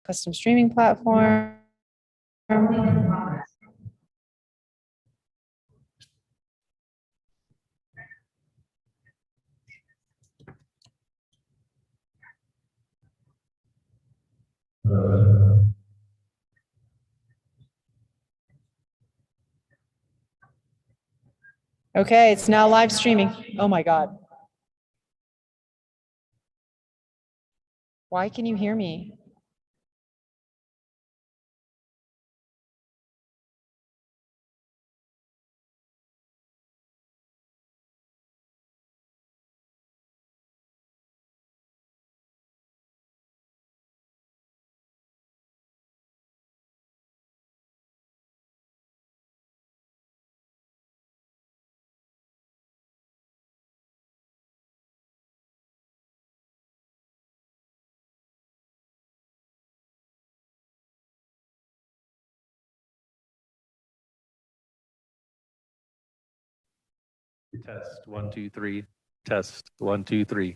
custom streaming platform. Okay, it's now live streaming. Oh my God. Why can you hear me? Test 1 2 3. Test 1 2 3.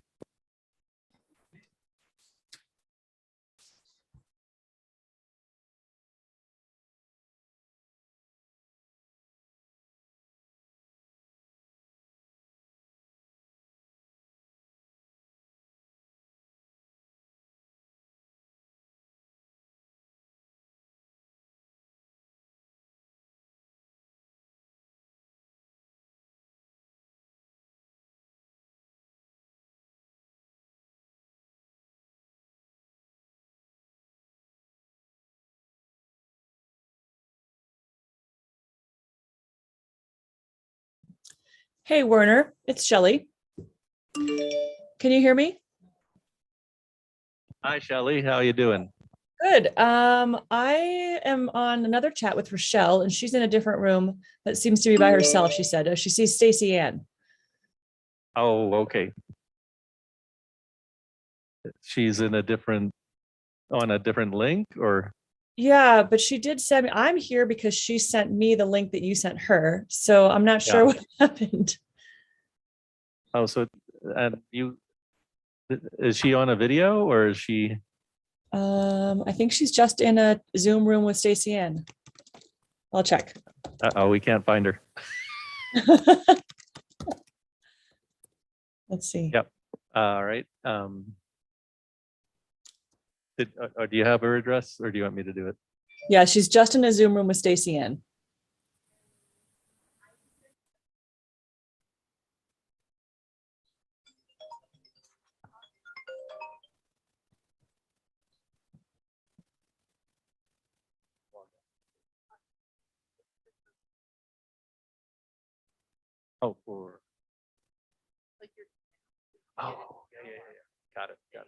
Hey, Werner, it's Shelley. Can you hear me? Hi, Shelley. How you doing? Good. I am on another chat with Rochelle, and she's in a different room that seems to be by herself, she said. She sees Stacy Ann. Oh, okay. She's in a different, on a different link, or? Yeah, but she did send me, I'm here because she sent me the link that you sent her. So I'm not sure what happened. Oh, so, and you, is she on a video or is she? I think she's just in a Zoom room with Stacy Ann. I'll check. Oh, we can't find her. Let's see. Yep. All right. Do you have her address or do you want me to do it? Yeah, she's just in a Zoom room with Stacy Ann. Oh, for. Oh, yeah. Got it. Yep.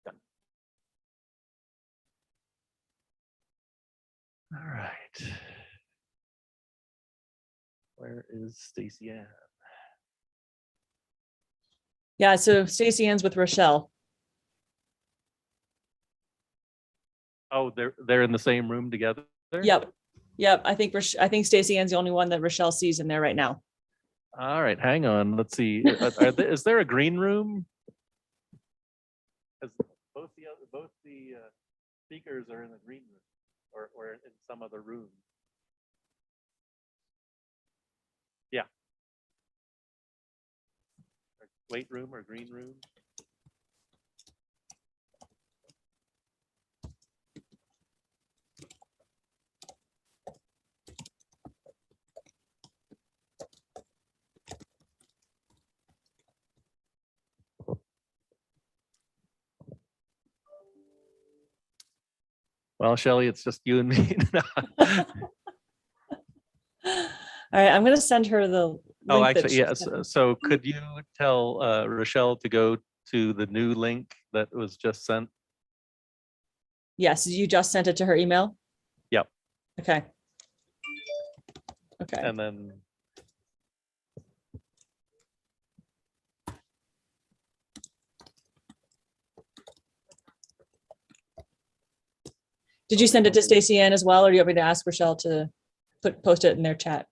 Done. All right. Where is Stacy Ann? Yeah, so Stacy Ann's with Rochelle. Oh, they're in the same room together? Yep. I think Stacy Ann's the only one that Rochelle sees in there right now. All right, hang on. Let's see. Is there a green room? Both the speakers are in the green room, or in some other room. Yeah. Wait room or green room? Well, Shelley, it's just you and me. All right, I'm going to send her the link. Oh, actually, yes. So could you tell Rochelle to go to the new link that was just sent? Yes, you just sent it to her email? Yep. Okay. And then. Did you send it to Stacy Ann as well, or do you want me to ask Rochelle to post it in their chat?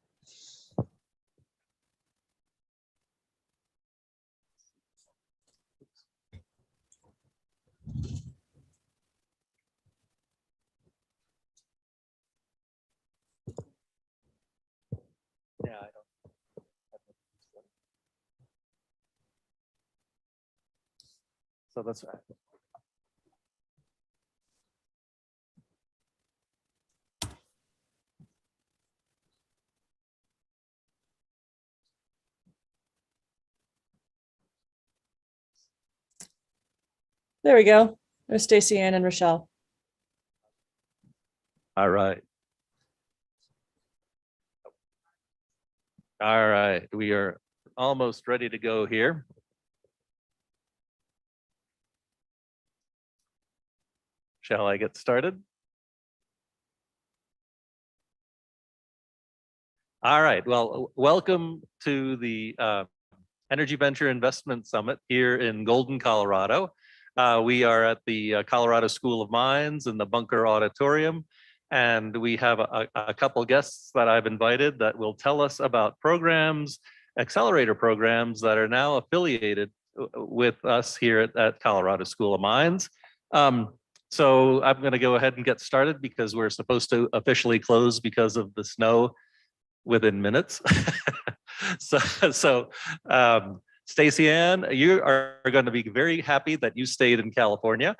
So that's There we go. There's Stacy Ann and Rochelle. all right. All right, we are almost ready to go here. Shall I get started? All right, well, welcome to the Energy Venture Investment Summit here in Golden, Colorado. We are at the Colorado School of Mines in the Bunker Auditorium, and we have a couple guests that I've invited that will tell us about programs, accelerator programs that are now affiliated with us here at Colorado School of Mines. So I'm going to go ahead and get started because we're supposed to officially close because of the snow within minutes. So Stacy Ann, you are going to be very happy that you stayed in California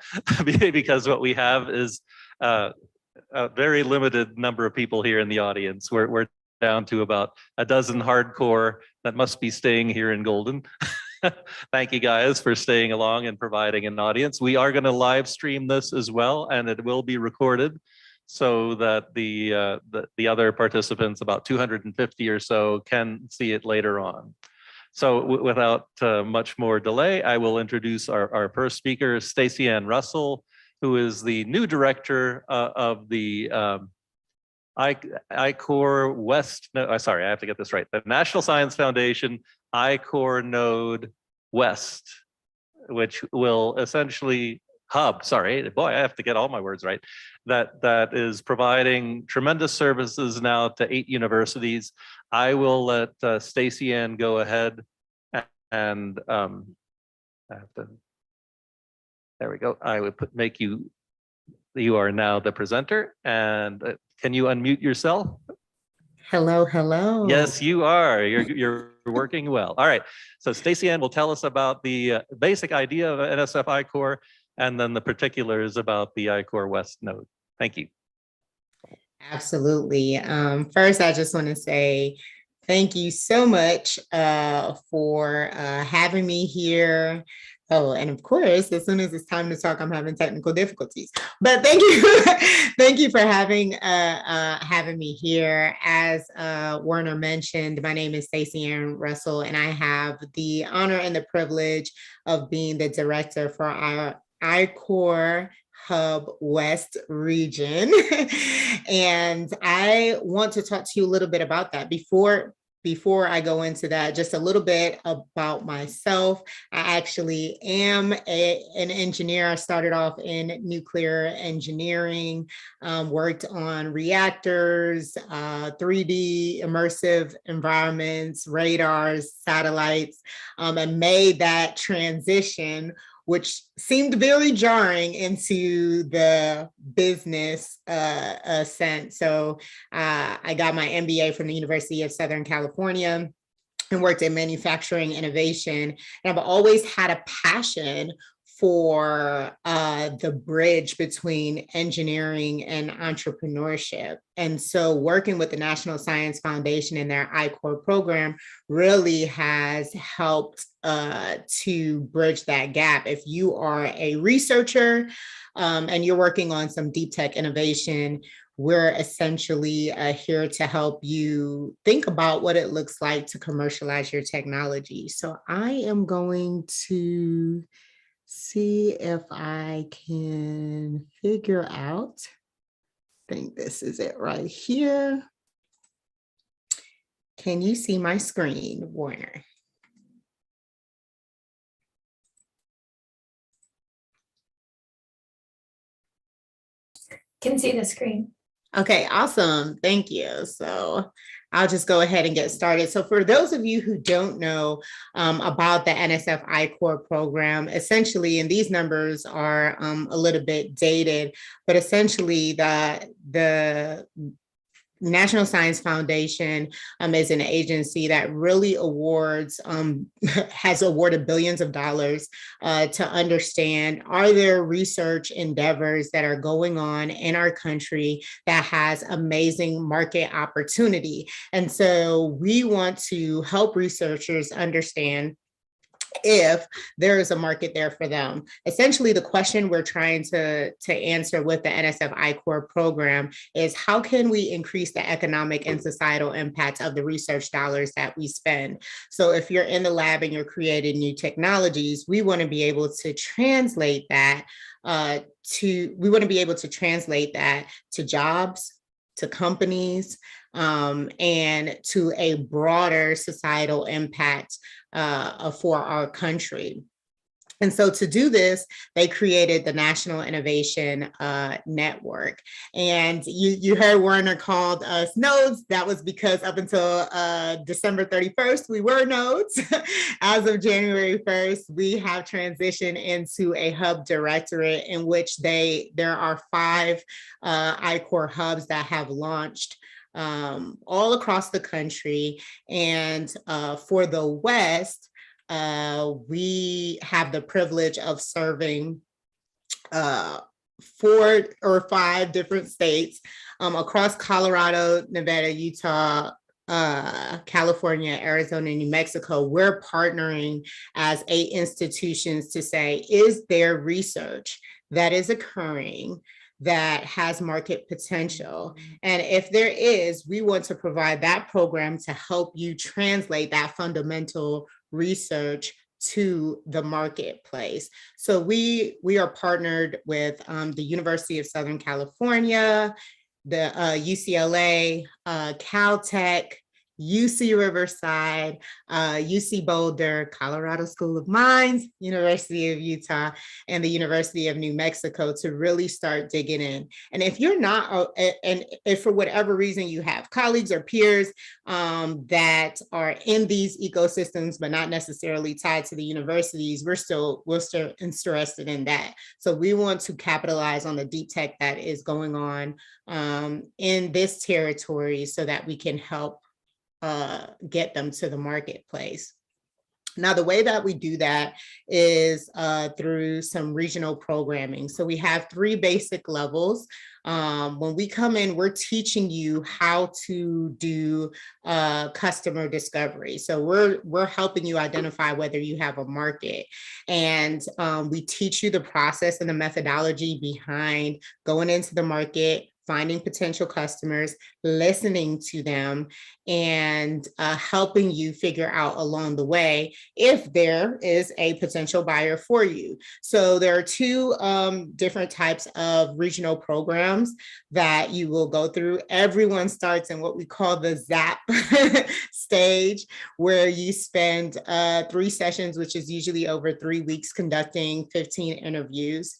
because what we have is a very limited number of people here in the audience. We're down to about a dozen hardcore that must be staying here in Golden. Thank you guys for staying along and providing an audience. We are going to live stream this as well, and it will be recorded so that the other participants, about 250 or so, can see it later on. So without much more delay, I will introduce our first speaker, Stacy Ann Russell, who is the new director of the I-Core West, no, sorry, I have to get this right. The National Science Foundation I-Core Node West, which will essentially hub, sorry, boy, I have to get all my words right, that is providing tremendous services now to 8 universities. I will let Stacy Ann go ahead and I have to, there we go. I would make you are now the presenter, and can you unmute yourself? Hello, hello. Yes, you are. You're working well. All right. So Stacy Ann will tell us about the basic idea of NSF I-Core and then the particulars about the I-Core West node. Thank you. Absolutely. First, I just want to say thank you so much for having me here. Oh, and of course, as soon as it's time to talk, I'm having technical difficulties. But thank you, thank you for having me here. As Werner mentioned, my name is Stacy Ann Russell, and I have the honor and the privilege of being the director for our I-Core Hub West region. And I want to talk to you a little bit about that. Before I go into that, just a little bit about myself. I actually am an engineer. I started off in nuclear engineering, worked on reactors, 3D immersive environments, radars, satellites, and made that transition, which seemed very jarring, into the business sense. So I got my MBA from the University of Southern California and worked in manufacturing innovation. And I've always had a passion for the bridge between engineering and entrepreneurship. And so working with the National Science Foundation and their I-Core program really has helped to bridge that gap. If you are a researcher and you're working on some deep tech innovation, we're essentially here to help you think about what it looks like to commercialize your technology. So I am going to see if I can figure out, I think this is it right here. Can you see my screen, Warner? Can see the screen. Okay, awesome. Thank you. So I'll just go ahead and get started. So for those of you who don't know about the NSF I-Core program, essentially, and these numbers are a little bit dated, but essentially the National Science Foundation is an agency that really awards, has awarded billions of dollars to understand, are there research endeavors that are going on in our country that has amazing market opportunity? And so we want to help researchers understand if there is a market there for them. Essentially, the question we're trying to answer with the NSF I-Corps program is, how can we increase the economic and societal impact of the research dollars that we spend? So if you're in the lab and you're creating new technologies, we want to be able to translate that to jobs, to companies, and to a broader societal impact for our country. And so to do this, they created the National Innovation Network. And you heard Werner called us nodes. That was because up until December 31st, we were nodes. As of January 1st, we have transitioned into a hub directorate in which there are 5 I-Corps hubs that have launched all across the country. And for the West, we have the privilege of serving 4 or 5 different states across Colorado, Nevada, Utah, California, Arizona, and New Mexico. We're partnering as 8 institutions to say, is there research that is occurring that has market potential? And if there is, we want to provide that program to help you translate that fundamental research to the marketplace. So we are partnered with the University of Southern California, the UCLA, Caltech, UC Riverside, UC Boulder, Colorado School of Mines, University of Utah, and the University of New Mexico to really start digging in. And if you're not, and if for whatever reason you have colleagues or peers that are in these ecosystems, but not necessarily tied to the universities, we're still interested in that. So we want to capitalize on the deep tech that is going on in this territory so that we can help get them to the marketplace. Now, the way that we do that is through some regional programming. So we have 3 basic levels. When we come in, we're teaching you how to do customer discovery. So we're helping you identify whether you have a market. And we teach you the process and the methodology behind going into the market, finding potential customers, listening to them, and helping you figure out along the way if there is a potential buyer for you. So there are 2 different types of regional programs that you will go through. Everyone starts in what we call the ZAP stage, where you spend 3 sessions, which is usually over 3 weeks, conducting 15 interviews.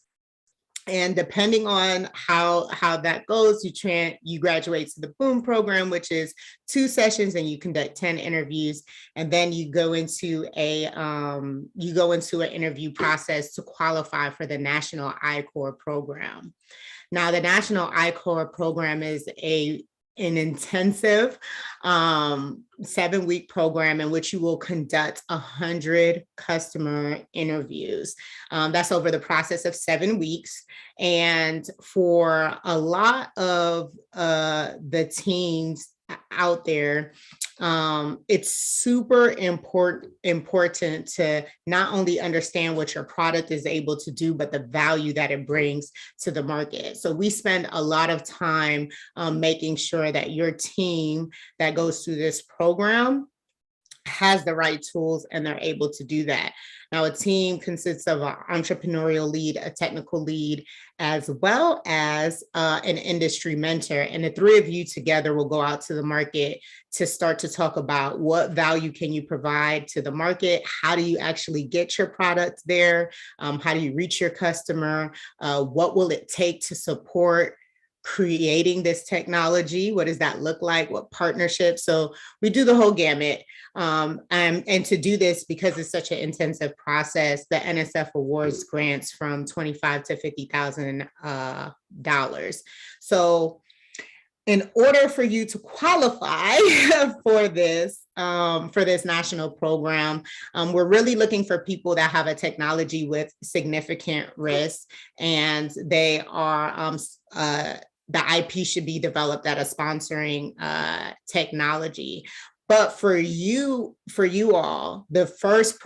And depending on how that goes, you graduate to the BOOM program, which is 2 sessions, and you conduct 10 interviews, and then you go into an interview process to qualify for the National I-Corps program. Now, the National I-Corps program is an intensive 7-week program in which you will conduct 100 customer interviews. That's over the process of 7 weeks. And for a lot of the teams out there, it's super important to not only understand what your product is able to do, but the value that it brings to the market. So we spend a lot of time making sure that your team that goes through this program has the right tools and they're able to do that. Now, a team consists of an entrepreneurial lead, a technical lead, as well as an industry mentor. And the 3 of you together will go out to the market to start to talk about what value can you provide to the market? How do you actually get your product there? How do you reach your customer? What will it take to support creating this technology? What does that look like? What partnerships? So we do the whole gamut. And to do this, because it's such an intensive process, the NSF awards grants from $25,000 to $50,000. So in order for you to qualify for this national program, we're really looking for people that have a technology with significant risk, and they are the IP should be developed at a sponsoring technology. But for you all, the first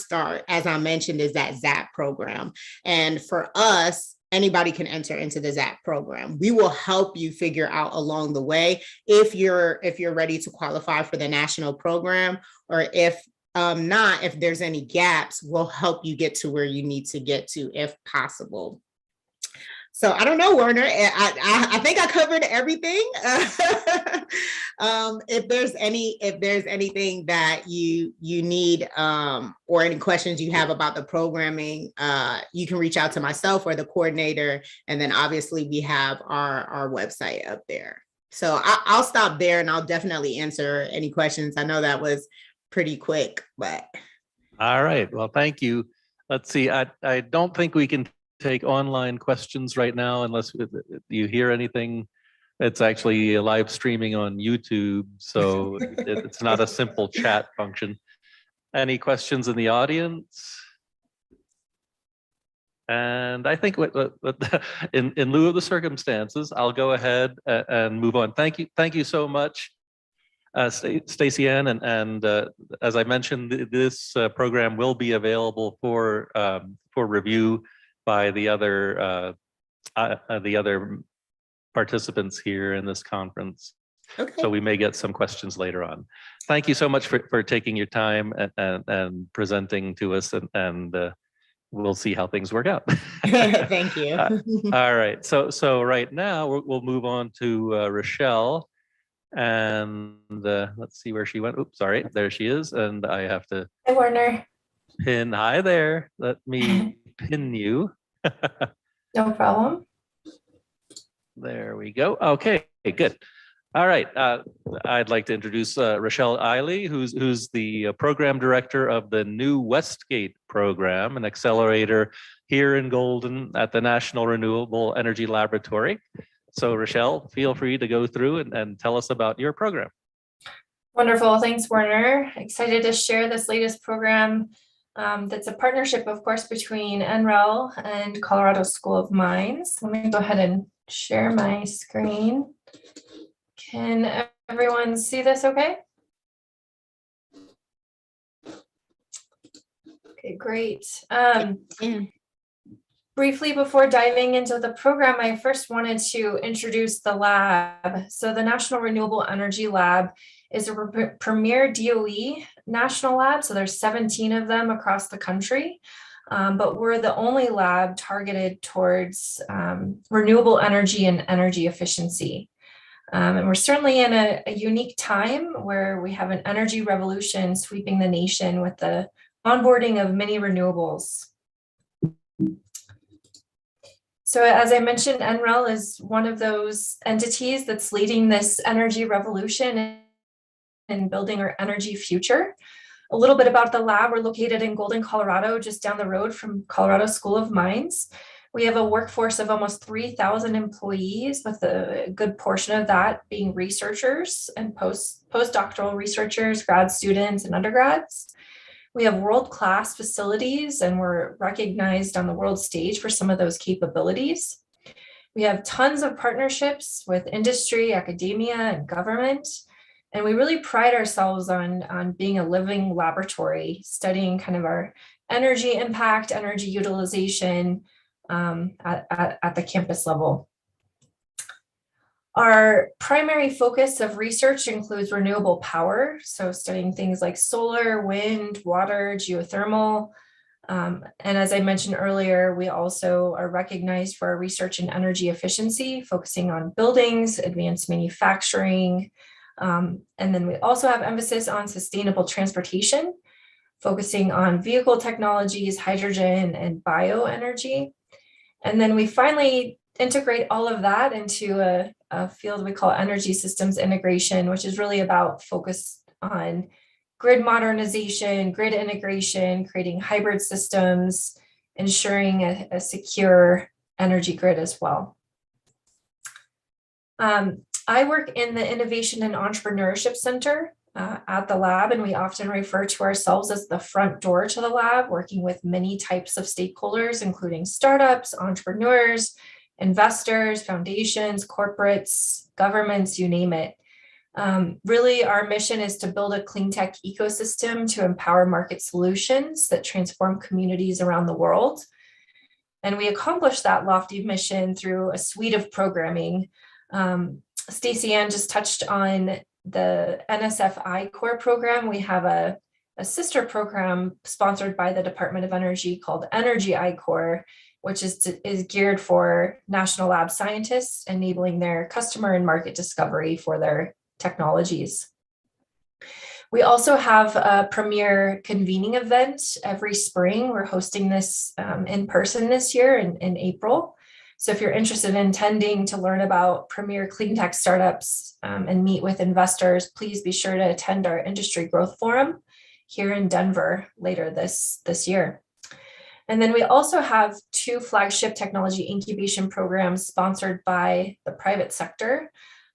start, as I mentioned, is that ZAP program. And for us, anybody can enter into the ZAP program. We will help you figure out along the way if you're ready to qualify for the national program, or if not, if there's any gaps, we'll help you get to where you need to get to if possible. So I don't know, Werner, I think I covered everything. If there's anything that you need, or any questions you have about the programming, you can reach out to myself or the coordinator. And then obviously we have our website up there. So I'll stop there, and I'll definitely answer any questions. I know that was pretty quick, but. All right, well, thank you. Let's see, I don't think we can take online questions right now unless you hear anything. It's actually live streaming on YouTube, so it's not a simple chat function. Any questions in the audience? And I think in lieu of the circumstances, I'll go ahead and move on. Thank you so much, Stacy Ann, and as I mentioned, this program will be available for review by the other participants here in this conference. Okay. So we may get some questions later on. Thank you so much for taking your time and presenting to us, and we'll see how things work out. Thank you. All right, so right now we'll move on to Rochelle, and let's see where she went. Oops, sorry, there she is, and I have to Hi, Werner. pin. Hi there. Let me pin you. No problem. There we go. Okay, good. All right. I'd like to introduce Rochelle Eiley, who's the program director of the new Westgate program, an accelerator here in Golden at the National Renewable Energy Laboratory. So Rochelle, feel free to go through and tell us about your program. Wonderful. Thanks, Werner. Excited to share this latest program. That's a partnership, of course, between NREL and Colorado School of Mines. Let me go ahead and share my screen. Can everyone see this okay? Okay, great. Briefly, before diving into the program, I first wanted to introduce the lab. So the National Renewable Energy Lab is a premier DOE national lab. So there's 17 of them across the country, but we're the only lab targeted towards renewable energy and energy efficiency. And we're certainly in a unique time where we have an energy revolution sweeping the nation with the onboarding of many renewables. So as I mentioned, NREL is one of those entities that's leading this energy revolution and building our energy future. A little bit about the lab. We're located in Golden, Colorado, just down the road from Colorado School of Mines. We have a workforce of almost 3,000 employees, with a good portion of that being researchers and postdoctoral researchers, grad students, and undergrads. We have world-class facilities, and we're recognized on the world stage for some of those capabilities. We have tons of partnerships with industry, academia, and government. And we really pride ourselves on being a living laboratory, studying kind of our energy impact, energy utilization at the campus level. Our primary focus of research includes renewable power, so studying things like solar, wind, water, geothermal. And as I mentioned earlier, we also are recognized for our research in energy efficiency, focusing on buildings, advanced manufacturing. And then we also have emphasis on sustainable transportation, focusing on vehicle technologies, hydrogen, and bioenergy. And then we finally integrate all of that into a field we call energy systems integration, which is really about focus on grid modernization, grid integration, creating hybrid systems, ensuring a secure energy grid as well. I work in the Innovation and Entrepreneurship Center at the lab, and we often refer to ourselves as the front door to the lab, working with many types of stakeholders, including startups, entrepreneurs, investors, foundations, corporates, governments, you name it. Really, our mission is to build a clean tech ecosystem to empower market solutions that transform communities around the world. And we accomplish that lofty mission through a suite of programming. Stacy Ann just touched on the Nsfi core program. We have a sister program sponsored by the Department of Energy called Energy I-Core, which is geared for national lab scientists, enabling their customer and market discovery for their technologies. We also have a premier convening event every spring. We're hosting this in person this year in April. So if you're interested in attending to learn about premier clean tech startups and meet with investors, please be sure to attend our Industry Growth Forum here in Denver later this year. And then we also have 2 flagship technology incubation programs sponsored by the private sector.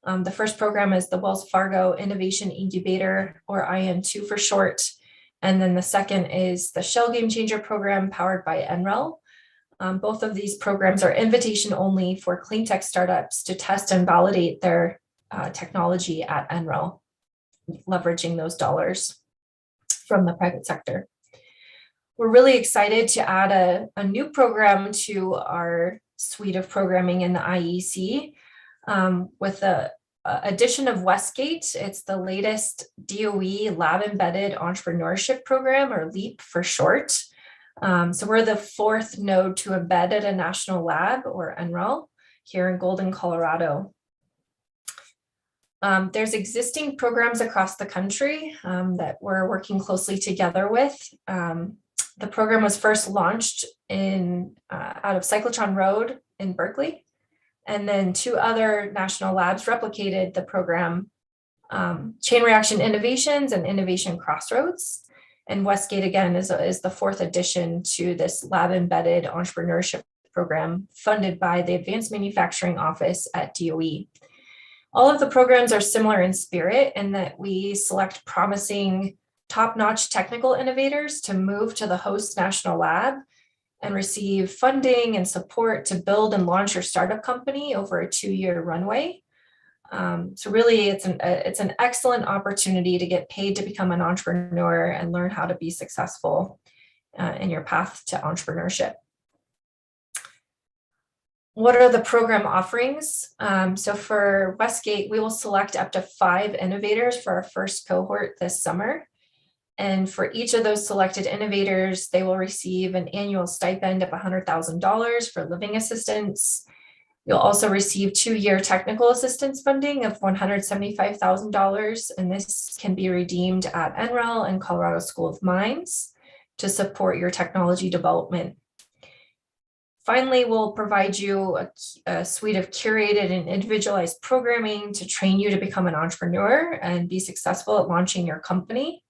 The first program is the Wells Fargo Innovation Incubator, or IN2 for short. And then the second is the Shell Game Changer program powered by NREL. Both of these programs are invitation only for clean tech startups to test and validate their technology at NREL, leveraging those dollars from the private sector. We're really excited to add a new program to our suite of programming in the IEC with the addition of Westgate. It's the latest DOE Lab Embedded Entrepreneurship Program, or LEAP for short. So we're the 4th node to embed at a national lab, or NREL, here in Golden, Colorado. There's existing programs across the country that we're working closely together with. The program was first launched out of Cyclotron Road in Berkeley, and then 2 other national labs replicated the program, Chain Reaction Innovations and Innovation Crossroads. And Westgate, again, is the 4th addition to this lab embedded entrepreneurship program funded by the Advanced Manufacturing Office at DOE. All of the programs are similar in spirit in that we select promising top-notch technical innovators to move to the host national lab and receive funding and support to build and launch your startup company over a 2-year runway. So really, it's an excellent opportunity to get paid to become an entrepreneur and learn how to be successful in your path to entrepreneurship. What are the program offerings? So for Westgate, we will select up to 5 innovators for our first cohort this summer. And for each of those selected innovators, they will receive an annual stipend of $100,000 for living assistance. You'll also receive 2-year technical assistance funding of $175,000, and this can be redeemed at NREL and Colorado School of Mines to support your technology development. Finally, we'll provide you a suite of curated and individualized programming to train you to become an entrepreneur and be successful at launching your company.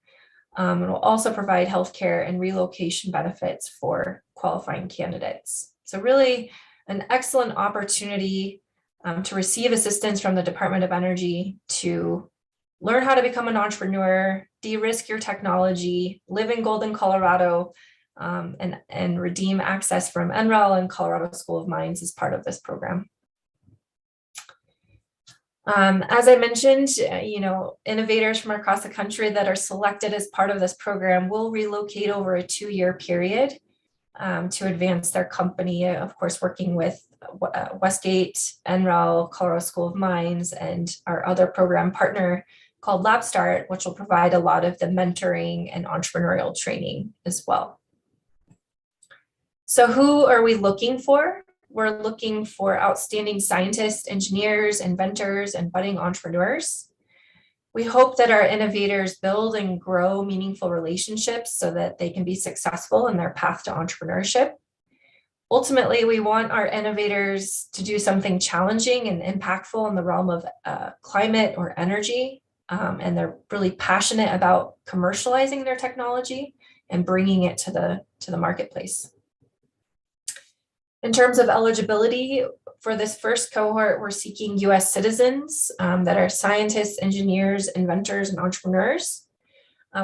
And we'll also provide healthcare and relocation benefits for qualifying candidates. So really, an excellent opportunity to receive assistance from the Department of Energy to learn how to become an entrepreneur, de-risk your technology, live in Golden, Colorado, and redeem access from NREL and Colorado School of Mines as part of this program. As I mentioned, innovators from across the country that are selected as part of this program will relocate over a 2-year period to advance their company, of course, working with Westgate, NREL, Colorado School of Mines, and our other program partner called LabStart, which will provide a lot of the mentoring and entrepreneurial training as well. So who are we looking for? We're looking for outstanding scientists, engineers, inventors, and budding entrepreneurs. We hope that our innovators build and grow meaningful relationships so that they can be successful in their path to entrepreneurship. Ultimately, we want our innovators to do something challenging and impactful in the realm of climate or energy, and they're really passionate about commercializing their technology and bringing it to the marketplace. In terms of eligibility, for this first cohort, we're seeking US citizens that are scientists, engineers, inventors, and entrepreneurs.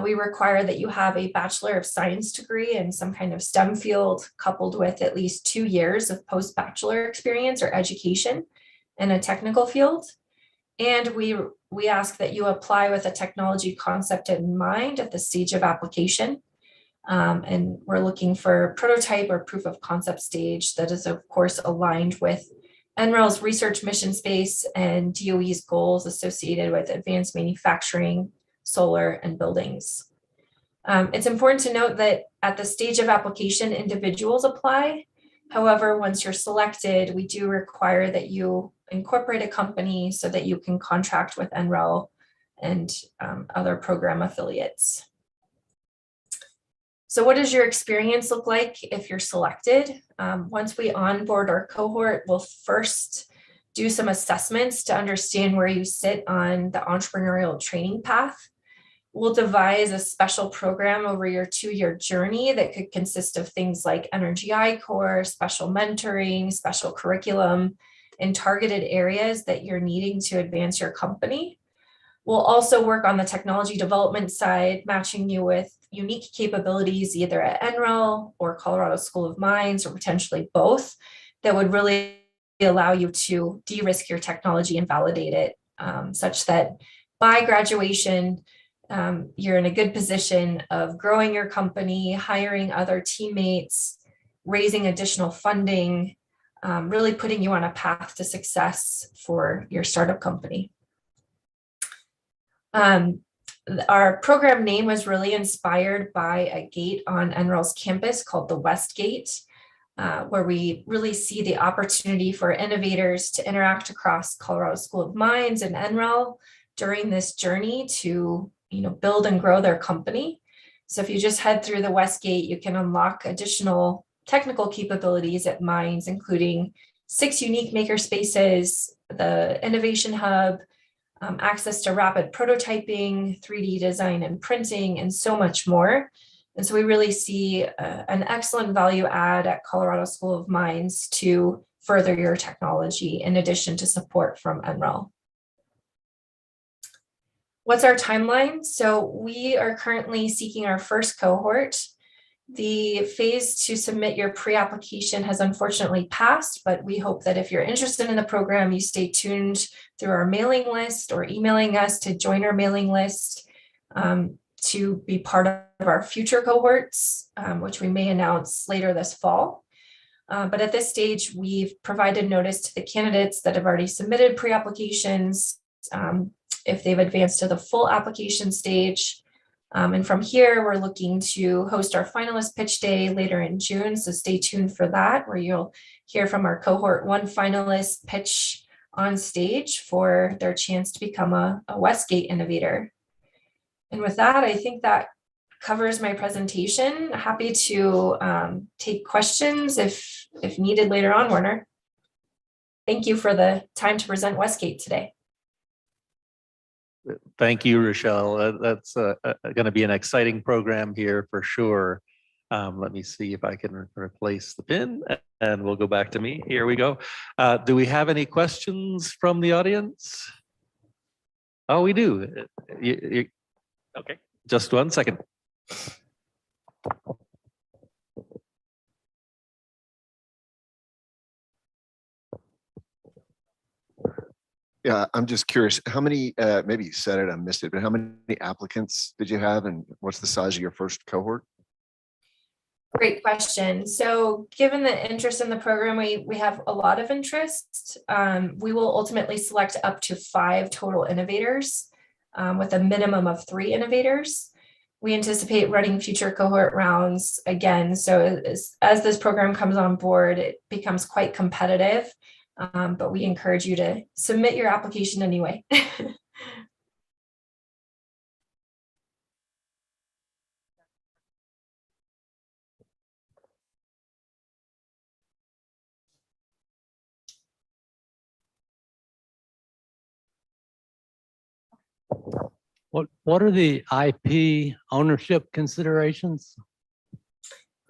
We require that you have a Bachelor of Science degree in some kind of STEM field, coupled with at least 2 years of post-bachelor experience or education in a technical field. And we ask that you apply with a technology concept in mind at the stage of application. And we're looking for prototype or proof of concept stage that is, of course, aligned with NREL's research mission space and DOE's goals associated with advanced manufacturing, solar, and buildings. It's important to note that at the stage of application, individuals apply. However, once you're selected, we do require that you incorporate a company so that you can contract with NREL and other program affiliates. So what does your experience look like if you're selected? Once we onboard our cohort, we'll first do some assessments to understand where you sit on the entrepreneurial training path. We'll devise a special program over your 2-year journey that could consist of things like Energy I-Core, special mentoring, special curriculum, in targeted areas that you're needing to advance your company. We'll also work on the technology development side, matching you with unique capabilities either at NREL or Colorado School of Mines, or potentially both, that would really allow you to de-risk your technology and validate it, such that by graduation, you're in a good position of growing your company, hiring other teammates, raising additional funding, really putting you on a path to success for your startup company. Our program name was really inspired by a gate on NREL's campus called the West Gate, where we really see the opportunity for innovators to interact across Colorado School of Mines and NREL during this journey to build and grow their company. So if you just head through the West Gate, you can unlock additional technical capabilities at Mines, including 6 unique maker spaces, the Innovation Hub, access to rapid prototyping, 3D design and printing, and so much more. And so we really see an excellent value add at Colorado School of Mines to further your technology, in addition to support from NREL. What's our timeline? So we are currently seeking our first cohort. The phase to submit your pre-application has unfortunately passed, but we hope that if you're interested in the program, you stay tuned through our mailing list or emailing us to join our mailing list to be part of our future cohorts, which we may announce later this fall. But at this stage, we've provided notice to the candidates that have already submitted pre-applications if they've advanced to the full application stage. And from here, we're looking to host our finalist pitch day later in June. So stay tuned for that, where you'll hear from our cohort 1 finalist pitch on stage for their chance to become a Westgate innovator. And with that, I think that covers my presentation. Happy to take questions if needed later on, Werner. Thank you for the time to present Westgate today. Thank you, Rochelle. That's going to be an exciting program here for sure. Let me see if I can replace the pin, and we'll go back to me. Here we go. Do we have any questions from the audience? Oh, we do. Okay, just 1 second. Yeah, I'm just curious, how many, maybe you said it, I missed it, but how many applicants did you have, and what's the size of your first cohort? Great question. So given the interest in the program, we have a lot of interest. We will ultimately select up to 5 total innovators with a minimum of 3 innovators. We anticipate running future cohort rounds again. So as this program comes on board, it becomes quite competitive. But we encourage you to submit your application anyway. What are the IP ownership considerations?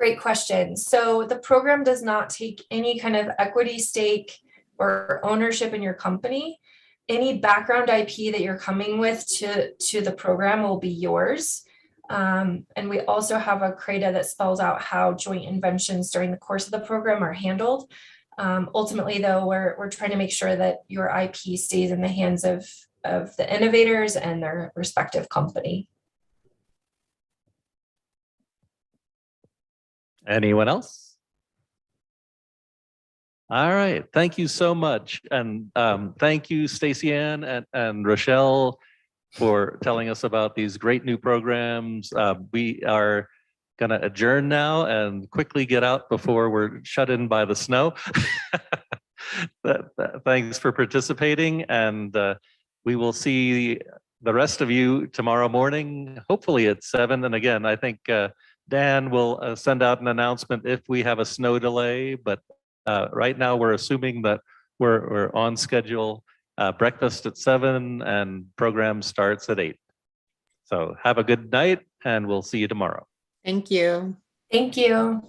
Great question. So the program does not take any kind of equity stake or ownership in your company. Any background IP that you're coming with to the program will be yours. And we also have a CRADA that spells out how joint inventions during the course of the program are handled. Ultimately, though, we're trying to make sure that your IP stays in the hands of the innovators and their respective company. Anyone else? All right, thank you so much. And thank you, Stacy Ann and Rochelle, for telling us about these great new programs. We are gonna adjourn now and quickly get out before we're shut in by the snow. Thanks for participating, and we will see the rest of you tomorrow morning, hopefully at 7. And again, I think Dan will send out an announcement if we have a snow delay, but right now we're assuming that we're on schedule. Breakfast at 7 and program starts at 8. So have a good night and we'll see you tomorrow. Thank you. Thank you.